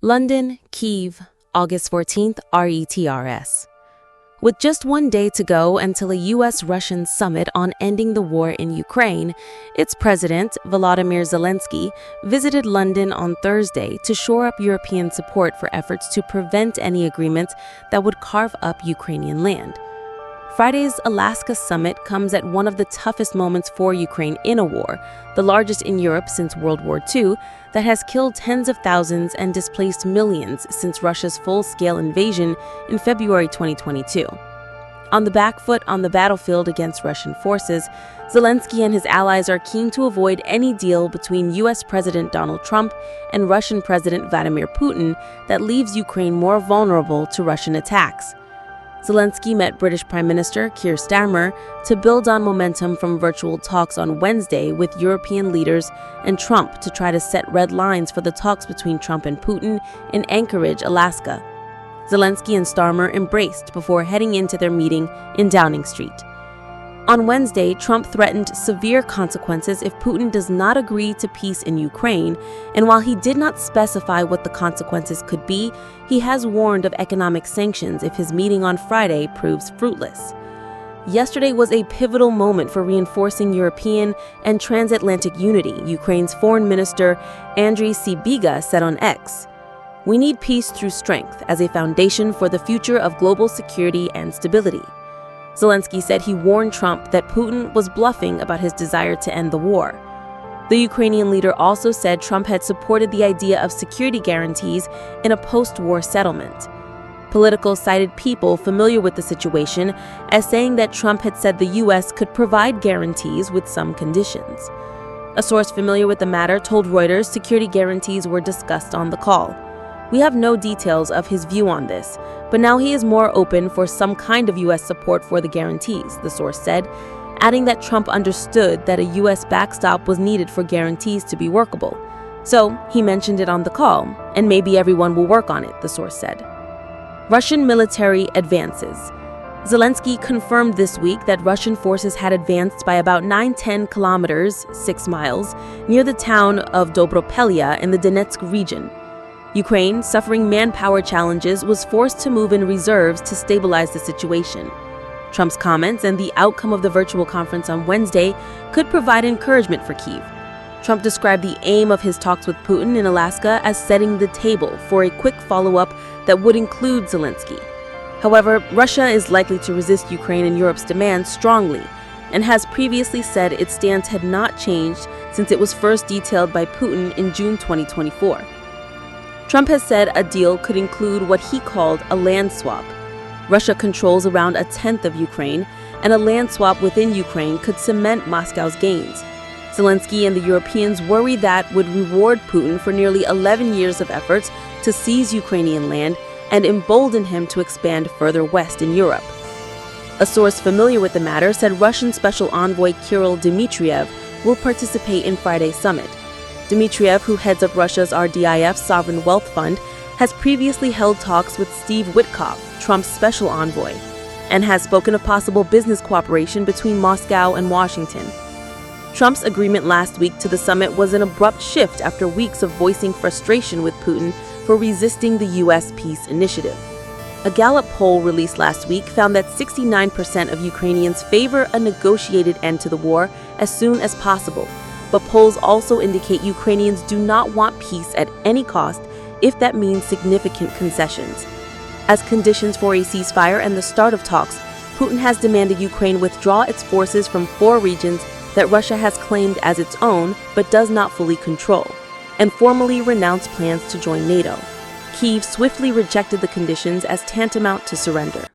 London, Kyiv, August 14th, RETRS. With just one day to go until a U.S.-Russian summit on ending the war in Ukraine, its president, Volodymyr Zelenskiy, visited London on Thursday to shore up European support for efforts to prevent any agreement that would carve up Ukrainian land. Friday's Alaska summit comes at one of the toughest moments for Ukraine in a war, the largest in Europe since World War II, that has killed tens of thousands and displaced millions since Russia's full-scale invasion in February 2022. On the back foot on the battlefield against Russian forces, Zelensky and his allies are keen to avoid any deal between U.S. President Donald Trump and Russian President Vladimir Putin that leaves Ukraine more vulnerable to Russian attacks. Zelensky met British Prime Minister Keir Starmer to build on momentum from virtual talks on Wednesday with European leaders and Trump to try to set red lines for the talks between Trump and Putin in Anchorage, Alaska. Zelensky and Starmer embraced before heading into their meeting in Downing Street. On Wednesday, Trump threatened severe consequences if Putin does not agree to peace in Ukraine, and while he did not specify what the consequences could be, he has warned of economic sanctions if his meeting on Friday proves fruitless. Yesterday was a pivotal moment for reinforcing European and transatlantic unity, Ukraine's Foreign Minister Andriy Sybiga said on X. "We need peace through strength as a foundation for the future of global security and stability." Zelensky said he warned Trump that Putin was bluffing about his desire to end the war. The Ukrainian leader also said Trump had supported the idea of security guarantees in a post-war settlement. Politicals cited people familiar with the situation as saying that Trump had said the U.S. could provide guarantees with some conditions. A source familiar with the matter told Reuters security guarantees were discussed on the call. "We have no details of his view on this, but now he is more open for some kind of U.S. support for the guarantees," the source said, adding that Trump understood that a U.S. backstop was needed for guarantees to be workable. So he mentioned it on the call, and maybe everyone will work on it, the source said. Russian military advances. Zelensky confirmed this week that Russian forces had advanced by about 9-10 kilometers, 6 miles, near the town of Dobropelya in the Donetsk region. Ukraine, suffering manpower challenges, was forced to move in reserves to stabilize the situation. Trump's comments and the outcome of the virtual conference on Wednesday could provide encouragement for Kyiv. Trump described the aim of his talks with Putin in Alaska as setting the table for a quick follow-up that would include Zelensky. However, Russia is likely to resist Ukraine and Europe's demands strongly and has previously said its stance had not changed since it was first detailed by Putin in June 2024. Trump has said a deal could include what he called a land swap. Russia controls around a tenth of Ukraine, and a land swap within Ukraine could cement Moscow's gains. Zelensky and the Europeans worry that would reward Putin for nearly 11 years of efforts to seize Ukrainian land and embolden him to expand further west in Europe. A source familiar with the matter said Russian Special Envoy Kirill Dmitriev will participate in Friday's summit. Dmitriev, who heads up Russia's RDIF Sovereign Wealth Fund, has previously held talks with Steve Witkoff, Trump's special envoy, and has spoken of possible business cooperation between Moscow and Washington. Trump's agreement last week to the summit was an abrupt shift after weeks of voicing frustration with Putin for resisting the U.S. peace initiative. A Gallup poll released last week found that 69% of Ukrainians favor a negotiated end to the war as soon as possible. But polls also indicate Ukrainians do not want peace at any cost if that means significant concessions. As conditions for a ceasefire and the start of talks, Putin has demanded Ukraine withdraw its forces from 4 regions that Russia has claimed as its own but does not fully control, and formally renounce plans to join NATO. Kyiv swiftly rejected the conditions as tantamount to surrender.